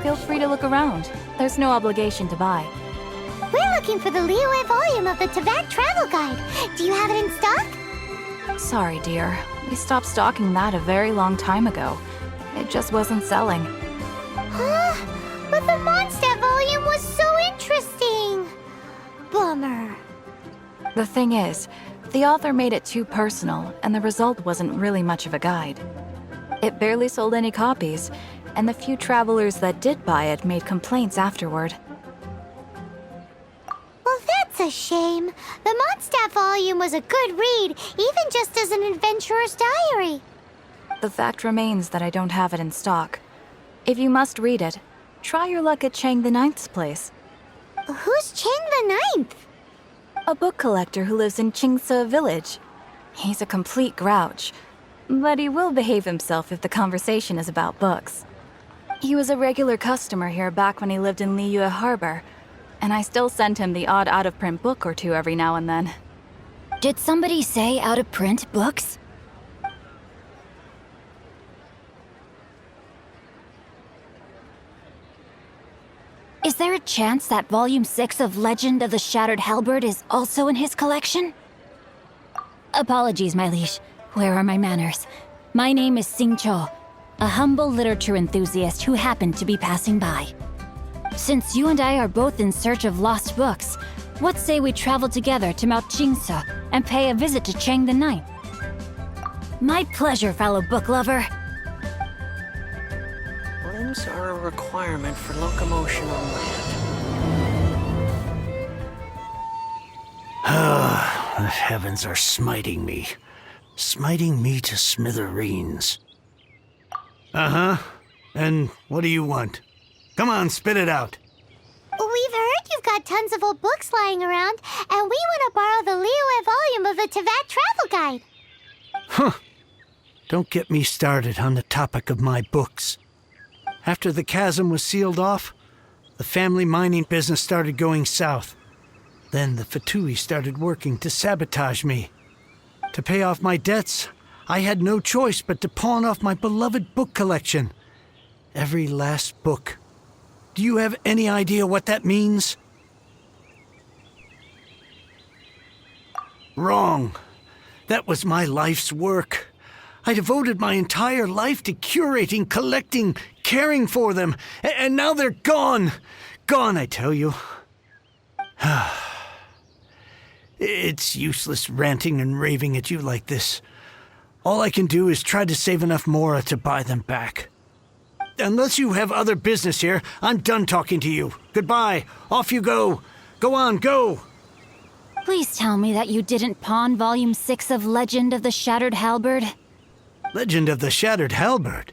Feel free to look around. There's no obligation to buy. We're looking for the Liyue volume of the Teyvat Travel Guide. Do you have it in stock? Sorry, dear. We stopped stocking that a very long time ago. It just wasn't selling. Huh? But the Mondstadt volume was so interesting! Bummer. The thing is, the author made it too personal, and the result wasn't really much of a guide. It barely sold any copies, and the few travelers that did buy it made complaints afterward. Well, that's a shame. The Mondstadt volume was a good read, even just as an adventurer's diary. The fact remains that I don't have it in stock. If you must read it, try your luck at Chang the Ninth's place. Who's Chang the Ninth? A book collector who lives in Xingqiu village. He's a complete grouch, but he will behave himself if the conversation is about books. He was a regular customer here back when he lived in Liyue Harbor, and I still send him the odd out-of-print book or two every now and then. Did somebody say out-of-print books? Is there a chance that Volume 6 of Legend of the Shattered Halberd is also in his collection? Apologies, my liege. Where are my manners? My name is Xingqiu, a humble literature enthusiast who happened to be passing by. Since you and I are both in search of lost books, what say we travel together to Mount Jingse and pay a visit to Chang the Ninth? My pleasure, fellow book lover. Limbs are a requirement for locomotion on land. Ah, the heavens are smiting me. Smiting me to smithereens. Uh-huh. And what do you want? Come on, spit it out. We've heard you've got tons of old books lying around, and we want to borrow the Liyue volume of the Teyvat Travel Guide. Huh. Don't get me started on the topic of my books. After the chasm was sealed off, the family mining business started going south. Then the Fatui started working to sabotage me. To pay off my debts, I had no choice but to pawn off my beloved book collection. Every last book. Do you have any idea what that means? Wrong. That was my life's work. I devoted my entire life to curating, collecting, caring for them, and now they're gone. Gone, I tell you. It's useless ranting and raving at you like this. All I can do is try to save enough Mora to buy them back. Unless you have other business here, I'm done talking to you. Goodbye. Off you go. Go on, go. Please tell me that you didn't pawn Volume 6 of Legend of the Shattered Halberd. Legend of the Shattered Halberd?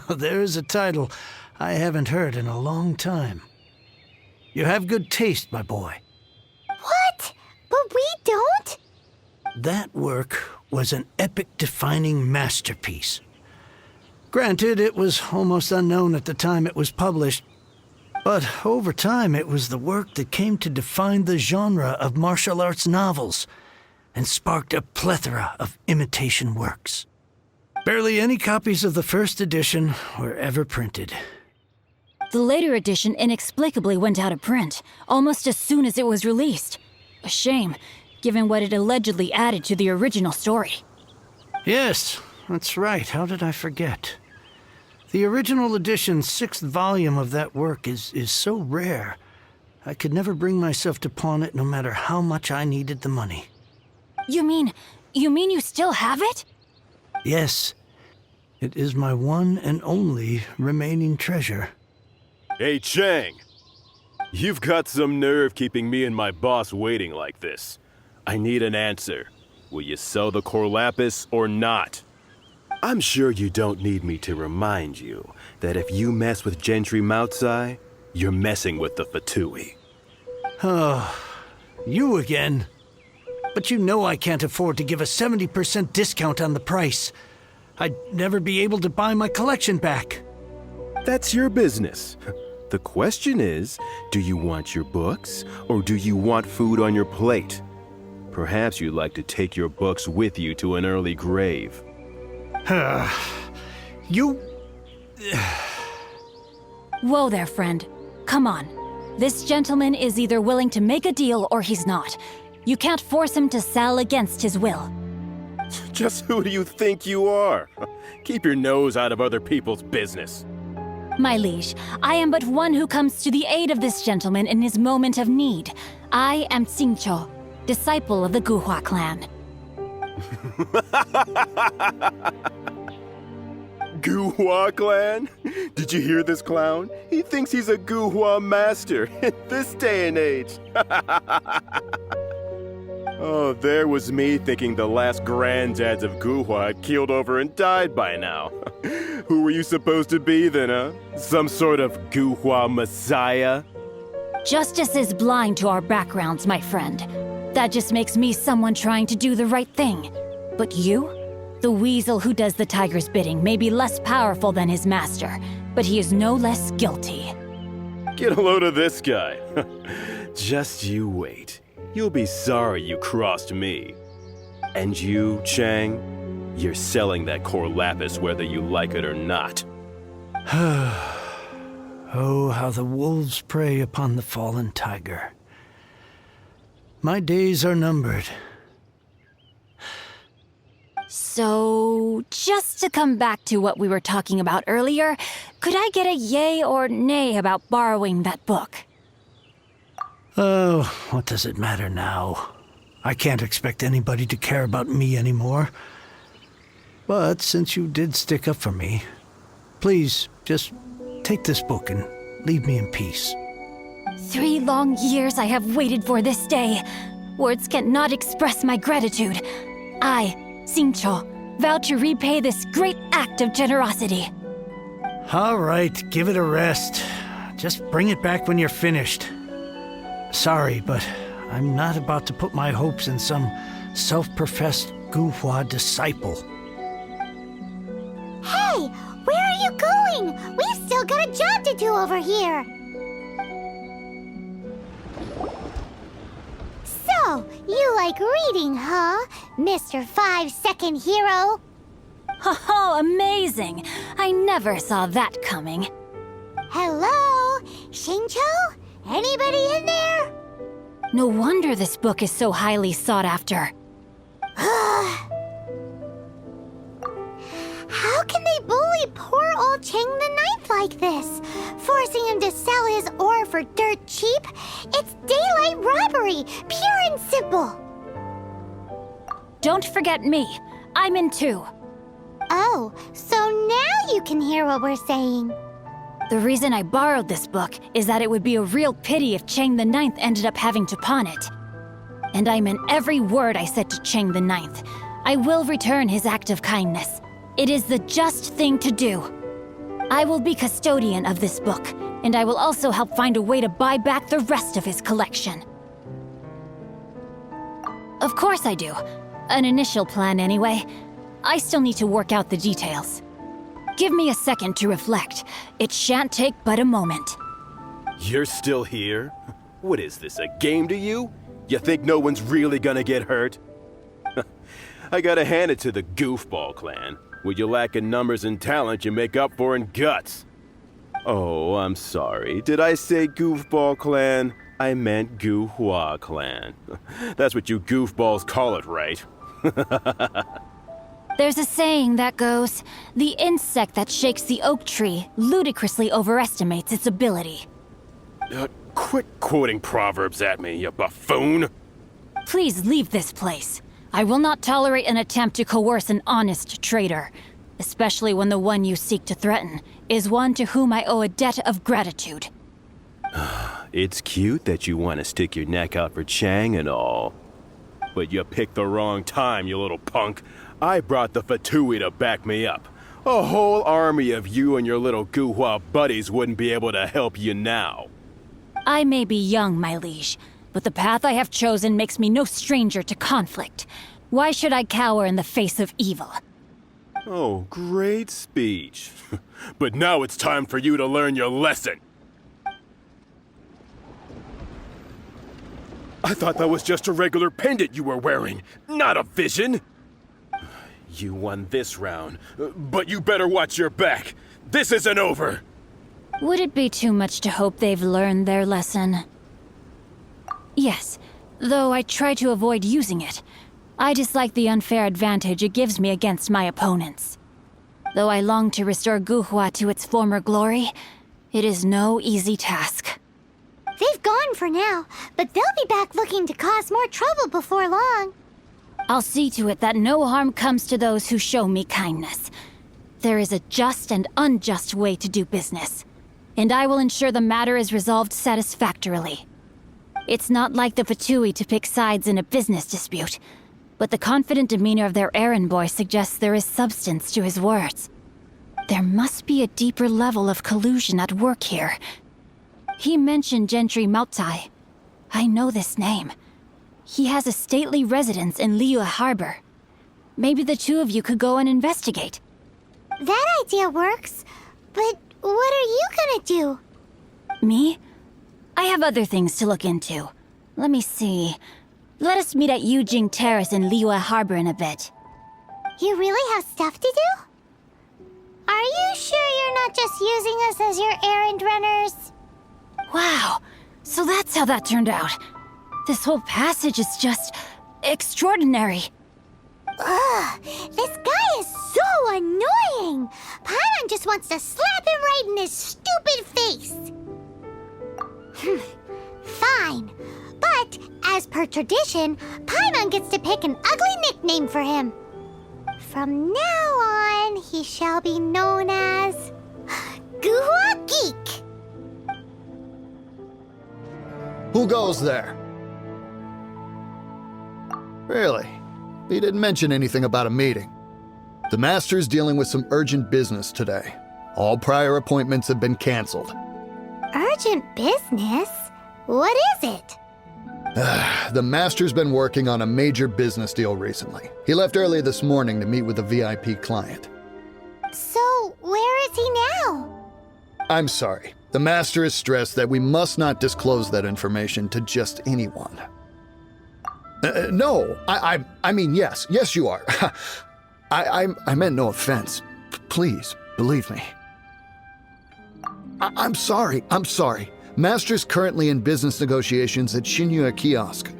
There's a title I haven't heard in a long time. You have good taste, my boy. What? But we don't? That work was an epic-defining masterpiece. Granted, it was almost unknown at the time it was published, but over time it was the work that came to define the genre of martial arts novels and sparked a plethora of imitation works. Barely any copies of the first edition were ever printed. The later edition inexplicably went out of print, almost as soon as it was released. A shame, given what it allegedly added to the original story. Yes, that's right. How did I forget? The original edition's 6th volume of that work is so rare, I could never bring myself to pawn it no matter how much I needed the money. You mean you still have it? Yes. It is my one and only remaining treasure. Hey, Chang. You've got some nerve keeping me and my boss waiting like this. I need an answer. Will you sell the core lapis or not? I'm sure you don't need me to remind you that if you mess with Gentry Moutsai, you're messing with the Fatui. Oh, you again. But you know I can't afford to give a 70% discount on the price. I'd never be able to buy my collection back. That's your business. The question is, do you want your books, or do you want food on your plate? Perhaps you'd like to take your books with you to an early grave. You... Whoa there, friend. Come on. This gentleman is either willing to make a deal or he's not. You can't force him to sell against his will. Just who do you think you are? Keep your nose out of other people's business. My liege, I am but one who comes to the aid of this gentleman in his moment of need. I am Xingqiu, disciple of the Guhua clan. Guhua clan? Did you hear this clown? He thinks he's a Guhua master in this day and age. Oh, there was me thinking the last granddads of Guhua had keeled over and died by now. Who were you supposed to be then, huh? Some sort of Guhua messiah? Justice is blind to our backgrounds, my friend. That just makes me someone trying to do the right thing. But you? The weasel who does the tiger's bidding may be less powerful than his master, but he is no less guilty. Get a load of this guy. Just you wait. You'll be sorry you crossed me. And you, Chang, you're selling that core lapis whether you like it or not. Oh, how the wolves prey upon the fallen tiger. My days are numbered. So, just to come back to what we were talking about earlier, could I get a yay or nay about borrowing that book? Oh, what does it matter now? I can't expect anybody to care about me anymore. But since you did stick up for me, please just take this book and leave me in peace. 3 long years I have waited for this day. Words cannot express my gratitude. I, Xingqiu, vow to repay this great act of generosity. All right, give it a rest. Just bring it back when you're finished. Sorry, but I'm not about to put my hopes in some self-professed Guhua disciple. Hey, where are you going? We've still got a job to do over here. So, you like reading, huh, Mr. 5-second hero? Oh, amazing! I never saw that coming. Hello? Xingqiu? Anybody in there? No wonder this book is so highly sought after. How can they bully poor old Chang the Ninth like this? Forcing him to sell his ore for dirt cheap? It's daylight robbery, pure and simple. Don't forget me. I'm in too. Oh, so now you can hear what we're saying. The reason I borrowed this book is that it would be a real pity if Chang the Ninth ended up having to pawn it. And I meant every word I said to Chang the Ninth. I will return his act of kindness. It is the just thing to do. I will be custodian of this book, and I will also help find a way to buy back the rest of his collection. Of course I do. An initial plan anyway. I still need to work out the details. Give me a second to reflect. It shan't take but a moment. You're still here? What is this, a game to you? You think no one's really gonna get hurt? I gotta hand it to the Goofball clan. What you lack in numbers and talent, you make up for in guts. Oh, I'm sorry. Did I say Goofball clan? I meant Guhua clan. That's what you goofballs call it, right? There's a saying that goes, the insect that shakes the oak tree ludicrously overestimates its ability. Quit quoting proverbs at me, you buffoon! Please leave this place. I will not tolerate an attempt to coerce an honest trader, especially when the one you seek to threaten is one to whom I owe a debt of gratitude. It's cute that you want to stick your neck out for Chang and all. But you picked the wrong time, you little punk. I brought the Fatui to back me up. A whole army of you and your little Guhua buddies wouldn't be able to help you now. I may be young, my liege, but the path I have chosen makes me no stranger to conflict. Why should I cower in the face of evil? Oh, great speech. But now it's time for you to learn your lesson. I thought that was just a regular pendant you were wearing, not a vision. You won this round, but you better watch your back. This isn't over. Would it be too much to hope they've learned their lesson? Yes, though I try to avoid using it. I dislike the unfair advantage it gives me against my opponents. Though I long to restore Guhua to its former glory, it is no easy task. They've gone for now, but they'll be back looking to cause more trouble before long. I'll see to it that no harm comes to those who show me kindness. There is a just and unjust way to do business, and I will ensure the matter is resolved satisfactorily. It's not like the Fatui to pick sides in a business dispute, but the confident demeanor of their errand boy suggests there is substance to his words. There must be a deeper level of collusion at work here. He mentioned Gentry Maotai. I know this name. He has a stately residence in Liyue Harbor. Maybe the two of you could go and investigate. That idea works, but what are you gonna do? Me? I have other things to look into. Let me see. Let us meet at Yujing Terrace in Liyue Harbor in a bit. You really have stuff to do? Are you sure you're not just using us as your errand runners? Wow, so that's how that turned out. This whole passage is just extraordinary. Ugh, this guy is so annoying! Paimon just wants to slap him right in his stupid face! Fine, but as per tradition, Paimon gets to pick an ugly nickname for him. From now on, he shall be known as Guhua Geek. Who goes there? Really? He didn't mention anything about a meeting. The Master's dealing with some urgent business today. All prior appointments have been canceled. Urgent business? What is it? The Master's been working on a major business deal recently. He left early this morning to meet with a VIP client. So, where is he now? I'm sorry. The Master is stressed that we must not disclose that information to just anyone. No, I mean, yes, you are. I meant no offense. Please, believe me. I'm sorry. Master's currently in business negotiations at Xingqiu Kiosk.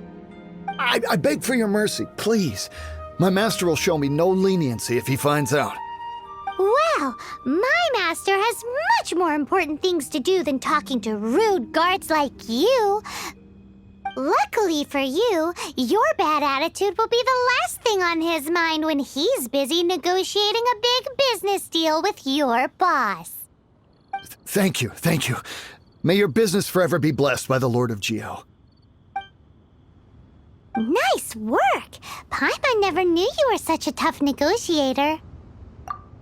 I beg for your mercy, please. My master will show me no leniency if he finds out. Well, my master has much more important things to do than talking to rude guards like you. Luckily for you, your bad attitude will be the last thing on his mind when he's busy negotiating a big business deal with your boss. Thank you. May your business forever be blessed by the Lord of Geo. Nice work! Paimon never knew you were such a tough negotiator.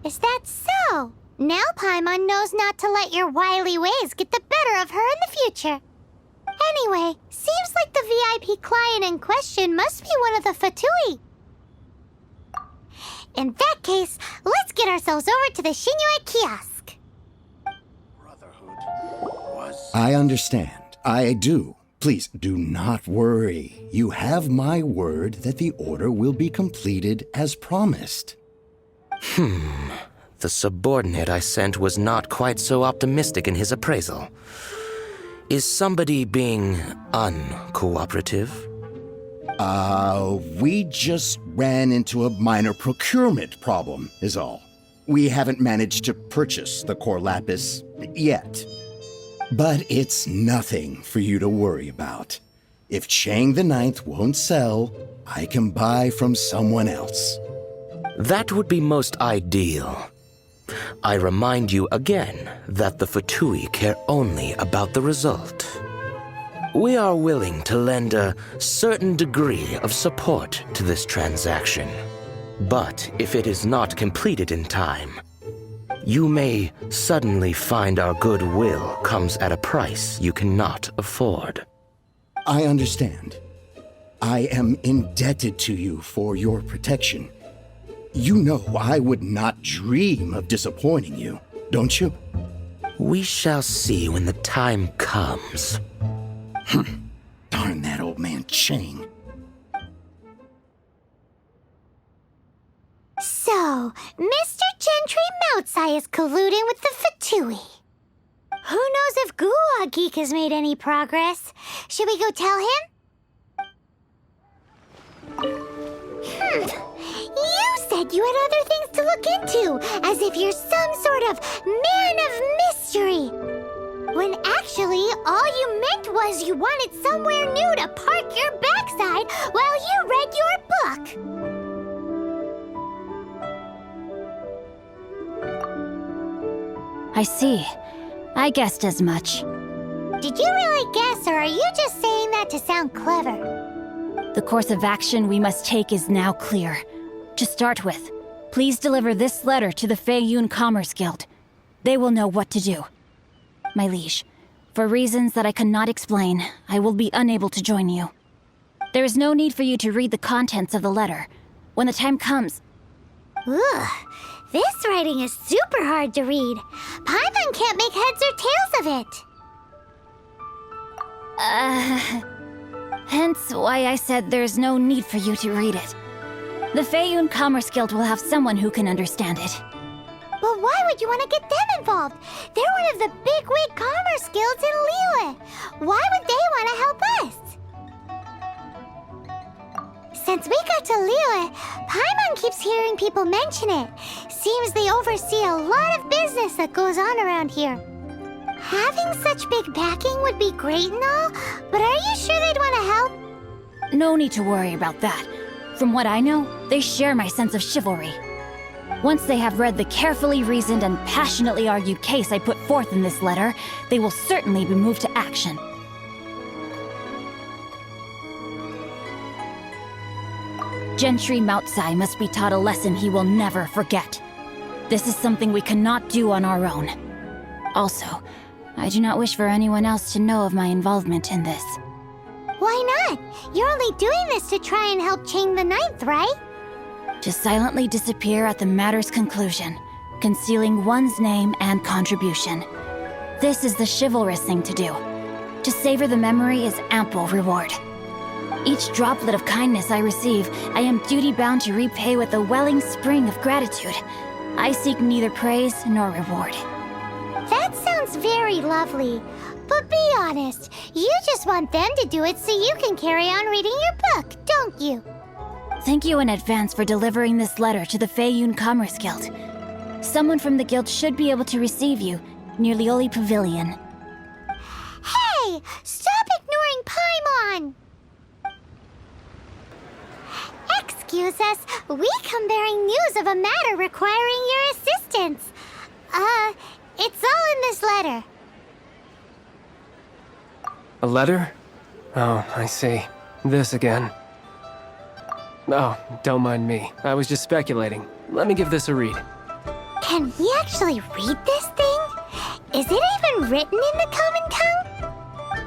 Is that so? Now Paimon knows not to let your wily ways get the better of her in the future. Anyway, seems like the VIP client in question must be one of the Fatui. In that case, let's get ourselves over to the Xingqiu Kiosk. I understand. I do. Please do not worry. You have my word that the order will be completed as promised. The subordinate I sent was not quite so optimistic in his appraisal. Is somebody being uncooperative? We just ran into a minor procurement problem, is all. We haven't managed to purchase the core lapis yet. But it's nothing for you to worry about. If Chang the Ninth won't sell, I can buy from someone else. That would be most ideal. I remind you again that the Fatui care only about the result. We are willing to lend a certain degree of support to this transaction. But if it is not completed in time, you may suddenly find our goodwill comes at a price you cannot afford. I understand. I am indebted to you for your protection. You know I would not dream of disappointing you, don't you? We shall see when the time comes. Darn that old man Chang. So, Mr. Gentry Moutsai is colluding with the Fatui. Who knows if Guhua Geek has made any progress? Should we go tell him? You said you had other things to look into, as if you're some sort of man of mystery. When actually, all you meant was you wanted somewhere new to park your backside while you read your book. I see. I guessed as much. Did you really guess, or are you just saying that to sound clever? The course of action we must take is now clear. To start with, please deliver this letter to the Feiyun Commerce Guild. They will know what to do. My liege, for reasons that I cannot explain, I will be unable to join you. There is no need for you to read the contents of the letter. When the time comes... Ugh, this writing is super hard to read. Paimon can't make heads or tails of it. Hence why I said there's no need for you to read it. The Feiyun Commerce Guild will have someone who can understand it. But why would you want to get them involved? They're one of the bigwig commerce guilds in Liyue. Why would they want to help us? Since we got to Liyue, Paimon keeps hearing people mention it. Seems they oversee a lot of business that goes on around here. Having such big backing would be great and all, but are you sure they'd want to help? No need to worry about that. From what I know, they share my sense of chivalry. Once they have read the carefully reasoned and passionately argued case I put forth in this letter, they will certainly be moved to action. Gentry Moutsai must be taught a lesson he will never forget. This is something we cannot do on our own. Also, I do not wish for anyone else to know of my involvement in this. Why not? You're only doing this to try and help Chang the Ninth, right? To silently disappear at the matter's conclusion, concealing one's name and contribution. This is the chivalrous thing to do. To savor the memory is ample reward. Each droplet of kindness I receive, I am duty-bound to repay with a welling spring of gratitude. I seek neither praise nor reward. That sounds very lovely. But be honest, you just want them to do it so you can carry on reading your book, don't you? Thank you in advance for delivering this letter to the Feiyun Commerce Guild. Someone from the guild should be able to receive you near Lioli Pavilion. Hey! Stop ignoring Paimon! Excuse us, we come bearing news of a matter requiring your assistance. It's all in this letter. A letter? Oh, I see. This again. Oh, don't mind me. I was just speculating. Let me give this a read. Can we actually read this thing? Is it even written in the common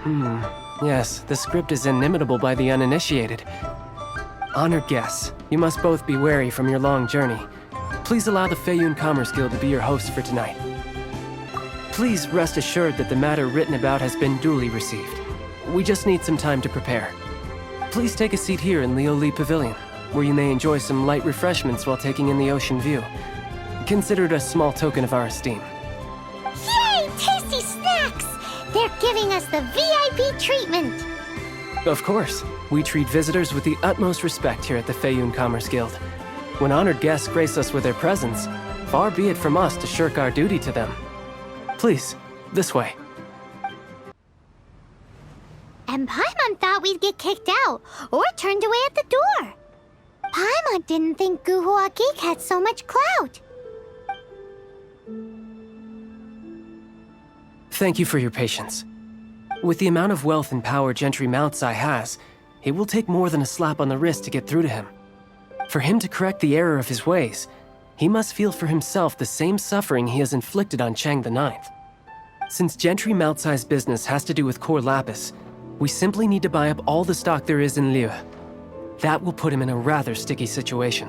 tongue? Yes, the script is inimitable by the uninitiated. Honored guests, you must both be wary from your long journey. Please allow the Feiyun Commerce Guild to be your host for tonight. Please rest assured that the matter written about has been duly received. We just need some time to prepare. Please take a seat here in Lioli Pavilion, where you may enjoy some light refreshments while taking in the ocean view. Consider it a small token of our esteem. Yay! Tasty snacks! They're giving us the VIP treatment! Of course, we treat visitors with the utmost respect here at the Feiyun Commerce Guild. When honored guests grace us with their presence, far be it from us to shirk our duty to them. Please, this way. And Paimon thought we'd get kicked out, or turned away at the door. Paimon didn't think Guhua Geek had so much clout. Thank you for your patience. With the amount of wealth and power Gentry Moutsai has, it will take more than a slap on the wrist to get through to him. For him to correct the error of his ways, he must feel for himself the same suffering he has inflicted on Chang the Ninth. Since Gentry Moutsai's business has to do with core lapis, we simply need to buy up all the stock there is in Liyue. That will put him in a rather sticky situation.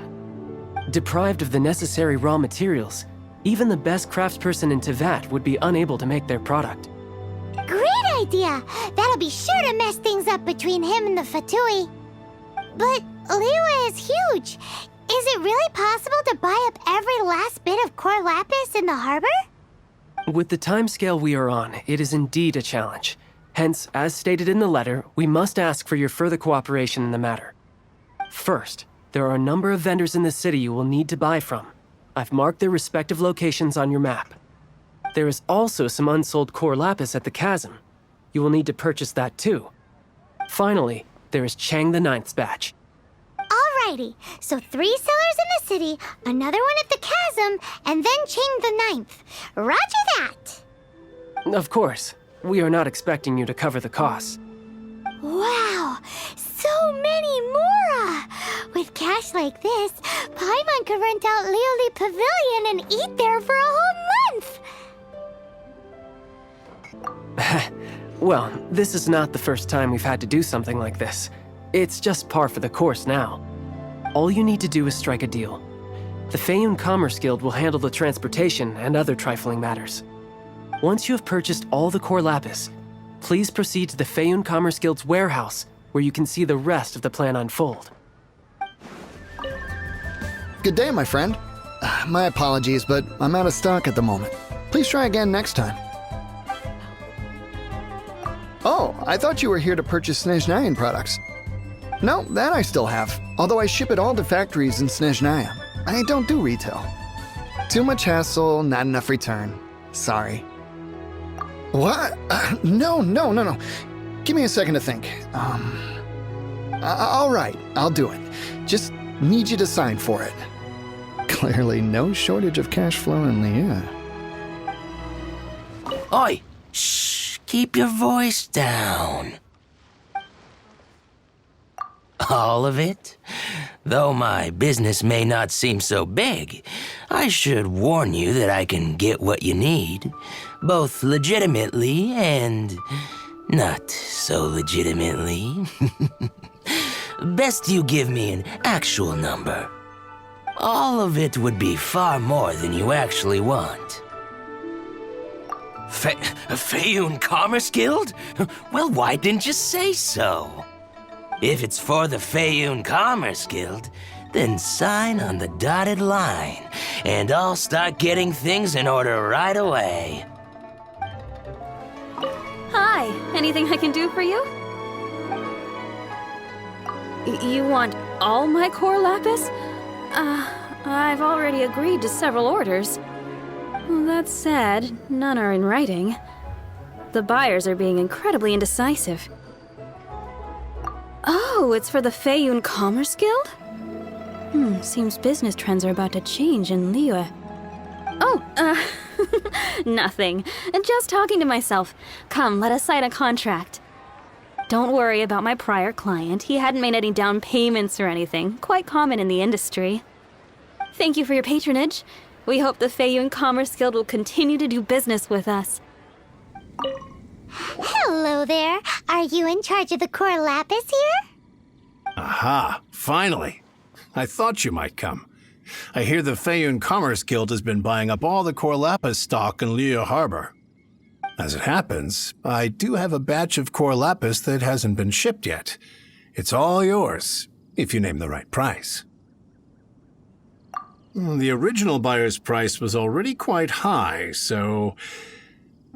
Deprived of the necessary raw materials, even the best craftsperson in Teyvat would be unable to make their product. Great idea! That'll be sure to mess things up between him and the Fatui. But Liyue is huge. Is it really possible to buy up every last bit of core lapis in the harbor? With the timescale we are on, it is indeed a challenge. Hence, as stated in the letter, we must ask for your further cooperation in the matter. First, there are a number of vendors in the city you will need to buy from. I've marked their respective locations on your map. There is also some unsold core lapis at the chasm. You will need to purchase that too. Finally, there is Chang the Ninth's batch. Alrighty, so 3 sellers in the city, another one at the chasm, and then Chang the Ninth. Roger that! Of course, we are not expecting you to cover the costs. Wow, so many Mora! With cash like this, Paimon could rent out Lioli Pavilion and eat there for a whole month! Well, this is not the first time we've had to do something like this. It's just par for the course now. All you need to do is strike a deal. The Feiyun Commerce Guild will handle the transportation and other trifling matters. Once you have purchased all the core lapis, please proceed to the Feiyun Commerce Guild's warehouse, where you can see the rest of the plan unfold. Good day, my friend. My apologies, but I'm out of stock at the moment. Please try again next time. Oh, I thought you were here to purchase Snezhnayan products. No, that I still have, although I ship it all to factories in Snezhnaya. I don't do retail. Too much hassle, not enough return. Sorry. What? No. Give me a second to think. All right, I'll do it. Just need you to sign for it. Clearly no shortage of cash flow in Liyue. Oi! Shh! Keep your voice down. All of it? Though my business may not seem so big, I should warn you that I can get what you need, both legitimately and not so legitimately. Best you give me an actual number. All of it would be far more than you actually want. Feiyun Commerce Guild? Well, why didn't you say so? If it's for the Feiyun Commerce Guild, then sign on the dotted line, and I'll start getting things in order right away. Hi, anything I can do for you? You want all my core lapis? I've already agreed to several orders. That said, none are in writing. The buyers are being incredibly indecisive. Oh, it's for the Feiyun Commerce Guild? Seems business trends are about to change in Liyue. Oh, nothing. Just talking to myself. Come, let us sign a contract. Don't worry about my prior client. He hadn't made any down payments or anything. Quite common in the industry. Thank you for your patronage. We hope the Feiyun Commerce Guild will continue to do business with us. Hello there. Are you in charge of the core lapis here? Aha, finally. I thought you might come. I hear the Feiyun Commerce Guild has been buying up all the core lapis stock in Liyue Harbor. As it happens, I do have a batch of core lapis that hasn't been shipped yet. It's all yours, if you name the right price. The original buyer's price was already quite high, so...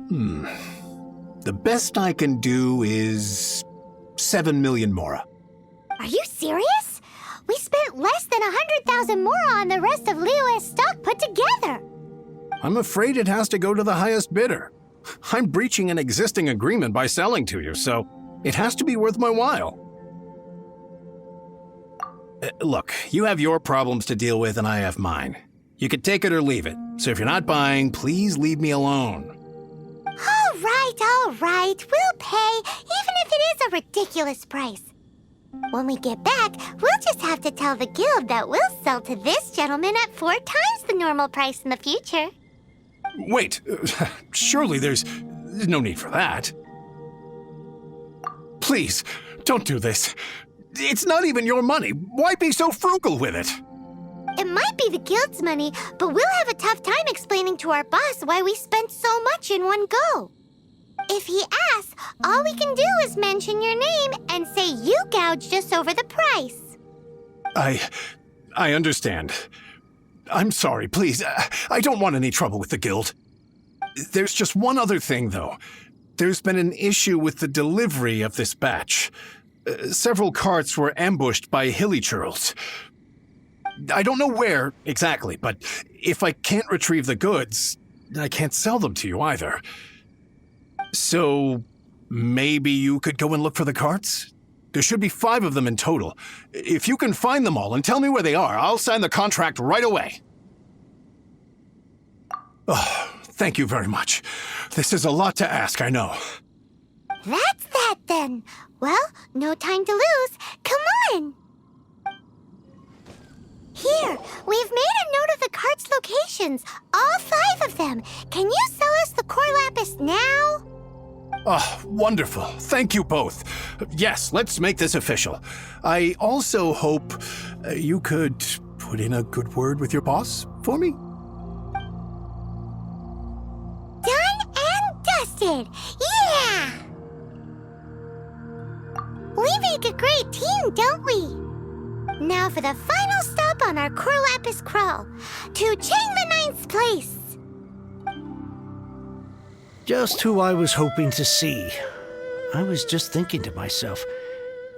The best I can do is 7 million Mora. Are you serious? We spent less than 100,000 Mora on the rest of Liyue's stock put together. I'm afraid it has to go to the highest bidder. I'm breaching an existing agreement by selling to you, so it has to be worth my while. Look, you have your problems to deal with and I have mine. You could take it or leave it, so if you're not buying, please leave me alone. All right, we'll pay, even if it is a ridiculous price. When we get back, we'll just have to tell the guild that we'll sell to this gentleman at 4 times the normal price in the future. Wait, surely there's no need for that. Please, don't do this. It's not even your money. Why be so frugal with it? It might be the guild's money, but we'll have a tough time explaining to our boss why we spent so much in one go. If he asks, all we can do is mention your name and say you gouged us over the price. I understand. I'm sorry, please. I don't want any trouble with the guild. There's just one other thing, though. There's been an issue with the delivery of this batch. Several carts were ambushed by hilly-churls. I don't know where exactly, but if I can't retrieve the goods, I can't sell them to you either. So maybe you could go and look for the carts? There should be 5 of them in total. If you can find them all and tell me where they are, I'll sign the contract right away. Oh, thank you very much. This is a lot to ask, I know. That's that then. Well, no time to lose. Come on! Here, we've made a note of the cart's locations. All 5 of them. Can you sell us the core lapis now? Oh, wonderful. Thank you both. Yes, let's make this official. I also hope you could put in a good word with your boss for me. Done and dusted. Yeah! We make a great team, don't we? Now for the final stop on our core lapis crawl. To Chang the Ninth's place. Just who I was hoping to see. I was just thinking to myself,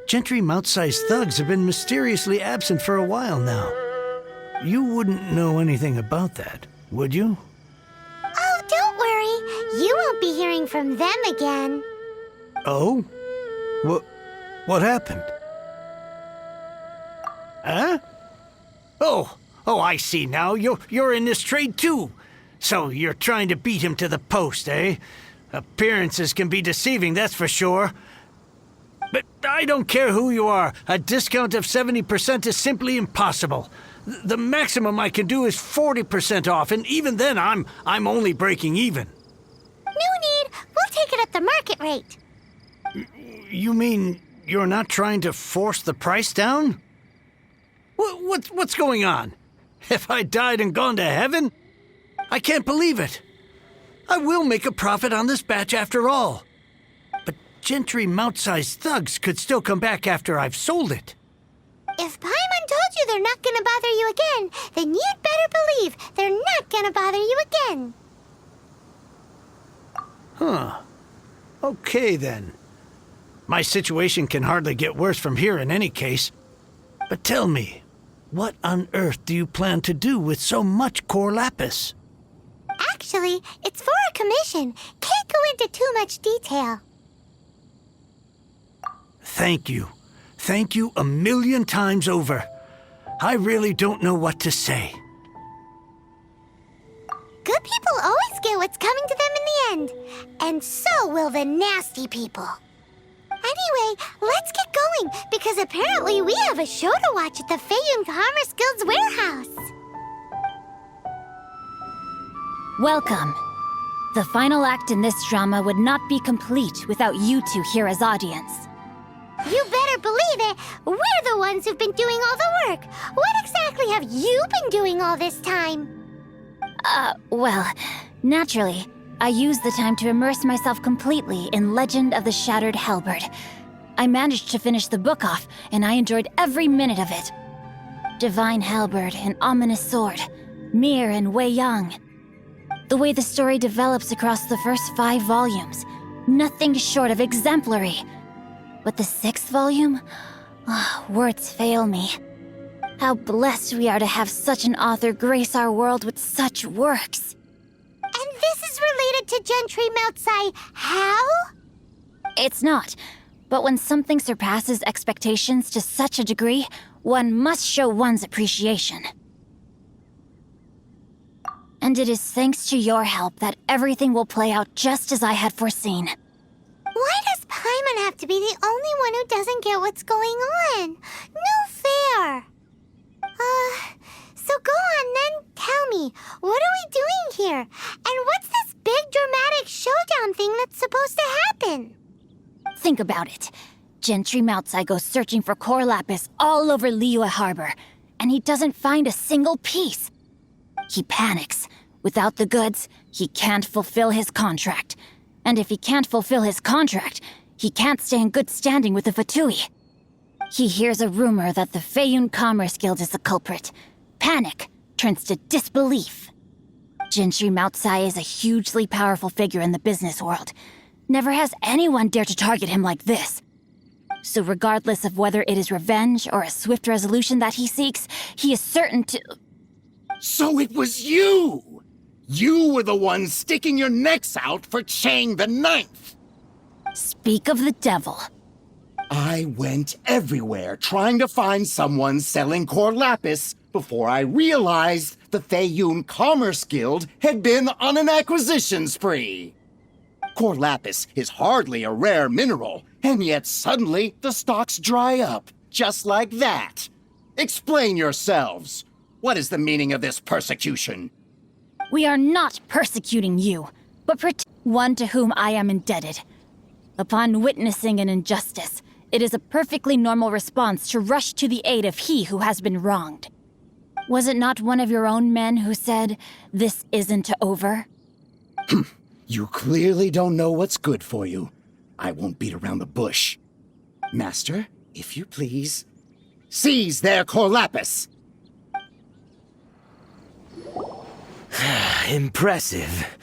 Gentry Mount-sized thugs have been mysteriously absent for a while now. You wouldn't know anything about that, would you? Oh, don't worry. You won't be hearing from them again. Oh? What happened? Huh? Oh, I see now. You're in this trade too. So you're trying to beat him to the post, eh? Appearances can be deceiving, that's for sure. But I don't care who you are. A discount of 70% is simply impossible. The maximum I can do is 40% off, and even then I'm only breaking even. No need. We'll take it at the market rate. You mean you're not trying to force the price down? What's going on? Have I died and gone to heaven? I can't believe it. I will make a profit on this batch after all. But Gentry Mount-sized thugs could still come back after I've sold it. If Paimon told you they're not gonna bother you again, then you'd better believe they're not gonna bother you again. Huh. Okay, then. My situation can hardly get worse from here in any case. But tell me, what on earth do you plan to do with so much core lapis? Actually, it's for a commission. Can't go into too much detail. Thank you. Thank you a million times over. I really don't know what to say. Good people always get what's coming to them in the end. And so will the nasty people. Anyway, let's get going, because apparently we have a show to watch at the Feiyun Commerce Guild's warehouse. Welcome. The final act in this drama would not be complete without you two here as audience. You better believe it. We're the ones who've been doing all the work. What exactly have you been doing all this time? Well, naturally, I used the time to immerse myself completely in Legend of the Shattered Halberd. I managed to finish the book off, and I enjoyed every minute of it. Divine Halberd, an ominous sword, Mir and Wei Yang. The way the story develops across the first 5 volumes, nothing short of exemplary. But the 6th volume? Words fail me. How blessed we are to have such an author grace our world with such works. And this is related to Gentry Mount-sai. How? It's not. But when something surpasses expectations to such a degree, one must show one's appreciation. And it is thanks to your help that everything will play out just as I had foreseen. Why does Paimon have to be the only one who doesn't get what's going on? No fair. So go on then, tell me, what are we doing here? And what's this big dramatic showdown thing that's supposed to happen? Think about it. Gentry Mount-sai goes searching for core lapis all over Liyue Harbor, and he doesn't find a single piece. He panics. Without the goods, he can't fulfill his contract. And if he can't fulfill his contract, he can't stay in good standing with the Fatui. He hears a rumor that the Feiyun Commerce Guild is the culprit. Panic turns to disbelief. Gentry Moutsai is a hugely powerful figure in the business world. Never has anyone dared to target him like this. So regardless of whether it is revenge or a swift resolution that he seeks, he is certain to... So it was you! You were the one sticking your necks out for Chang the Ninth! Speak of the devil. I went everywhere trying to find someone selling core lapis before I realized the Feiyun Commerce Guild had been on an acquisition spree. Core lapis is hardly a rare mineral, and yet suddenly the stocks dry up, just like that. Explain yourselves. What is the meaning of this persecution? We are not persecuting you, but one to whom I am indebted. Upon witnessing an injustice, it is a perfectly normal response to rush to the aid of he who has been wronged. Was it not one of your own men who said, "This isn't over"? You clearly don't know what's good for you. I won't beat around the bush. Master, if you please, seize their core lapis! Impressive.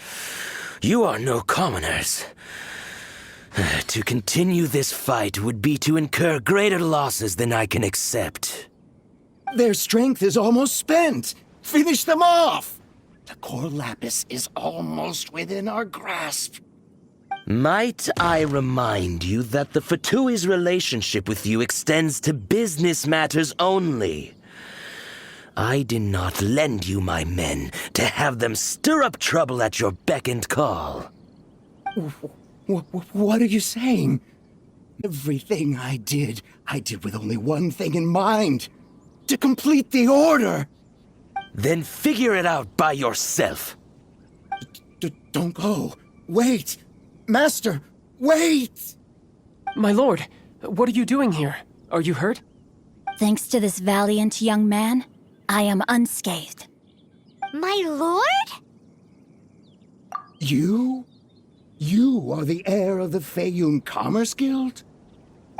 You are no commoners. To continue this fight would be to incur greater losses than I can accept. Their strength is almost spent. Finish them off! The core lapis is almost within our grasp. Might I remind you that the Fatui's relationship with you extends to business matters only? I did not lend you my men to have them stir up trouble at your beck and call. What are you saying? Everything I did with only one thing in mind. To complete the order! Then figure it out by yourself. Don't go. Wait! Master, wait! My lord, what are you doing here? Are you hurt? Thanks to this valiant young man, I am unscathed. My lord? You? You are the heir of the Feiyun Commerce Guild?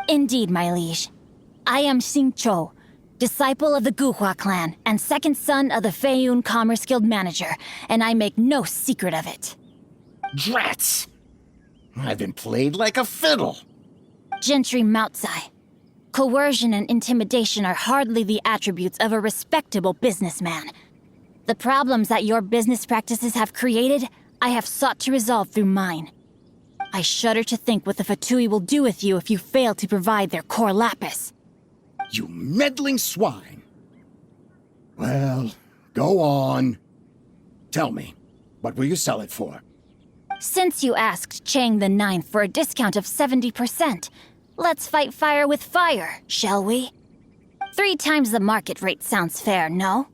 Indeed, my liege. I am Xingqiu, disciple of the Guhua clan and second son of the Feiyun Commerce Guild manager, and I make no secret of it. Drats! I've been played like a fiddle. Gentry Moutsai. Coercion and intimidation are hardly the attributes of a respectable businessman. The problems that your business practices have created, I have sought to resolve through mine. I shudder to think what the Fatui will do with you if you fail to provide their core lapis. You meddling swine. Well, go on. Tell me, what will you sell it for? Since you asked Chang the Ninth for a discount of 70%, let's fight fire with fire, shall we? 3 times the market rate sounds fair, no?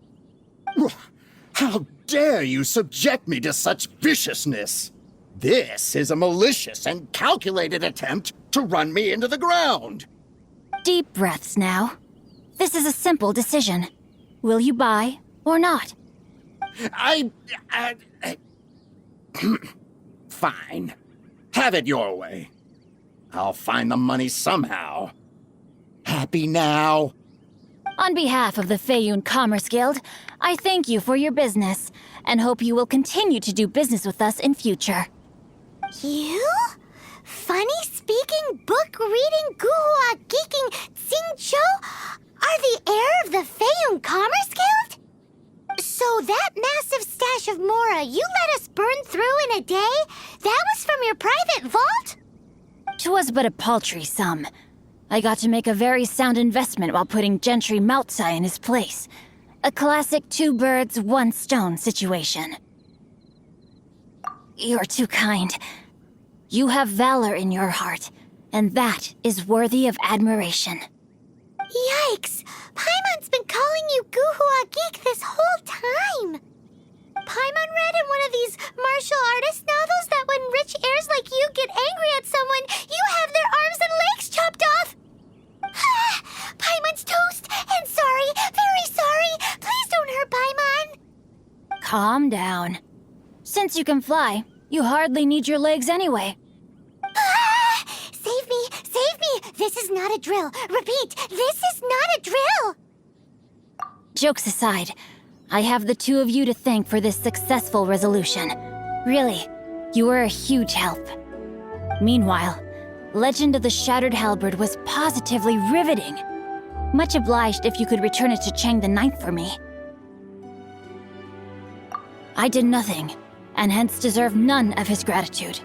How dare you subject me to such viciousness? This is a malicious and calculated attempt to run me into the ground. Deep breaths now. This is a simple decision. Will you buy or not? Fine. Have it your way. I'll find the money somehow. Happy now? On behalf of the Feiyun Commerce Guild, I thank you for your business, and hope you will continue to do business with us in future. You? Funny-speaking, book-reading, guhua geeking Xingqiu are the heir of the Feiyun Commerce Guild? So that massive stash of Mora you let us burn through in a day, that was from your private vault? 'Twas but a paltry sum. I got to make a very sound investment while putting Gentry Moutsai in his place. A classic 2 birds, 1 stone situation. You're too kind. You have valor in your heart, and that is worthy of admiration. Yikes! Paimon's been calling you Guhua Geek this whole time! Paimon read in one of these martial artist novels that when rich heirs like you get angry at someone, you have their arms and legs chopped off! Paimon's toast! And sorry, very sorry! Please don't hurt Paimon! Calm down. Since you can fly, you hardly need your legs anyway. Save me! Save me! This is not a drill! Repeat, this is not a drill! Jokes aside, I have the two of you to thank for this successful resolution. Really, you were a huge help. Meanwhile, Legend of the Shattered Halberd was positively riveting. Much obliged if you could return it to Chang the Ninth for me. I did nothing, and hence deserve none of his gratitude.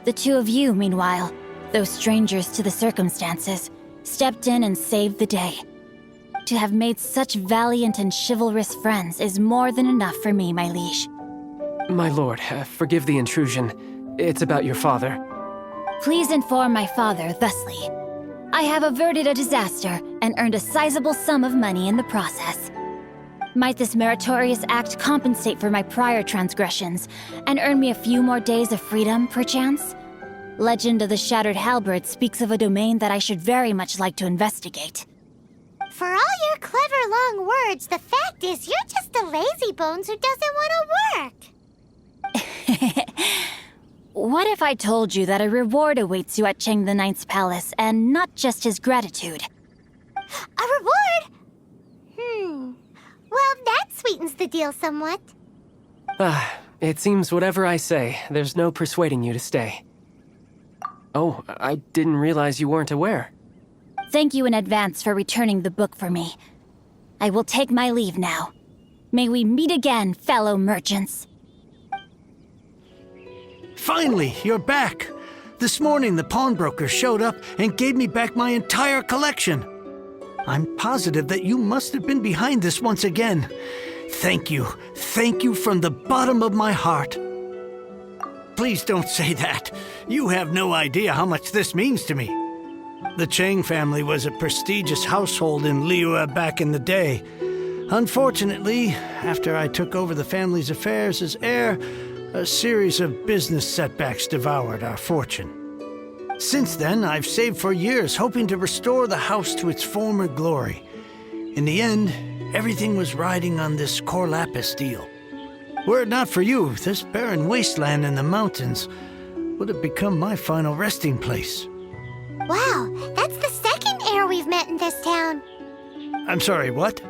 The two of you, meanwhile, though strangers to the circumstances, stepped in and saved the day. To have made such valiant and chivalrous friends is more than enough for me, my liege. My lord, forgive the intrusion. It's about your father. Please inform my father thusly. I have averted a disaster and earned a sizable sum of money in the process. Might this meritorious act compensate for my prior transgressions and earn me a few more days of freedom, perchance? Legend of the Shattered Halberd speaks of a domain that I should very much like to investigate. For all your clever long words, the fact is you're just a lazy bones who doesn't want to work. What if I told you that a reward awaits you at Chang the Ninth's palace, and not just his gratitude? A reward? Well, that sweetens the deal somewhat. It seems whatever I say, there's no persuading you to stay. Oh, I didn't realize you weren't aware. Thank you in advance for returning the book for me. I will take my leave now. May we meet again, fellow merchants. Finally, you're back. This morning, the pawnbroker showed up and gave me back my entire collection. I'm positive that you must have been behind this once again. Thank you. Thank you from the bottom of my heart. Please don't say that. You have no idea how much this means to me. The Chang family was a prestigious household in Liyue back in the day. Unfortunately, after I took over the family's affairs as heir, a series of business setbacks devoured our fortune. Since then, I've saved for years, hoping to restore the house to its former glory. In the end, everything was riding on this Corlapis deal. Were it not for you, this barren wasteland in the mountains would have become my final resting place. Wow, that's the second heir we've met in this town. I'm sorry, what?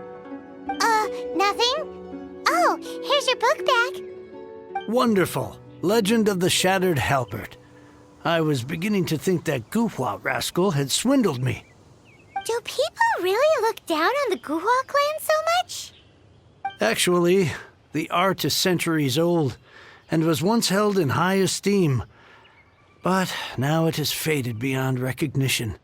Nothing? Oh, here's your book back. Wonderful. Legend of the Shattered Halberd. I was beginning to think that Guhua rascal had swindled me. Do people really look down on the Guhua clan so much? Actually, the art is centuries old and was once held in high esteem. But now it has faded beyond recognition.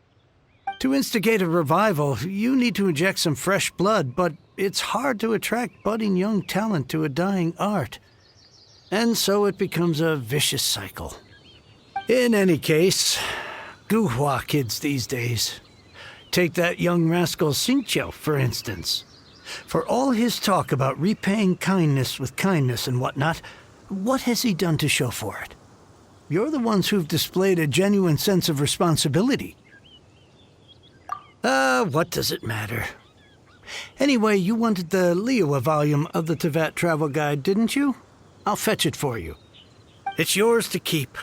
To instigate a revival, you need to inject some fresh blood, but it's hard to attract budding young talent to a dying art. And so it becomes a vicious cycle. In any case, Guhua kids these days. Take that young rascal Xingqiu, for instance. For all his talk about repaying kindness with kindness and whatnot, what has he done to show for it? You're the ones who've displayed a genuine sense of responsibility. What does it matter? Anyway, you wanted the Liyue volume of the Teyvat travel guide, didn't you? I'll fetch it for you. It's yours to keep.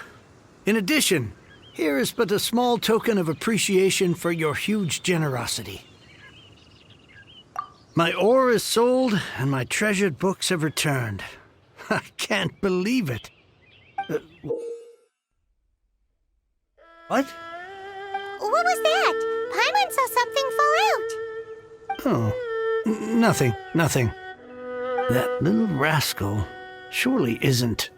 In addition, here is but a small token of appreciation for your huge generosity. My ore is sold, and my treasured books have returned. I can't believe it. What? What was that? Paimon saw something fall out. Oh, nothing. That little rascal surely isn't...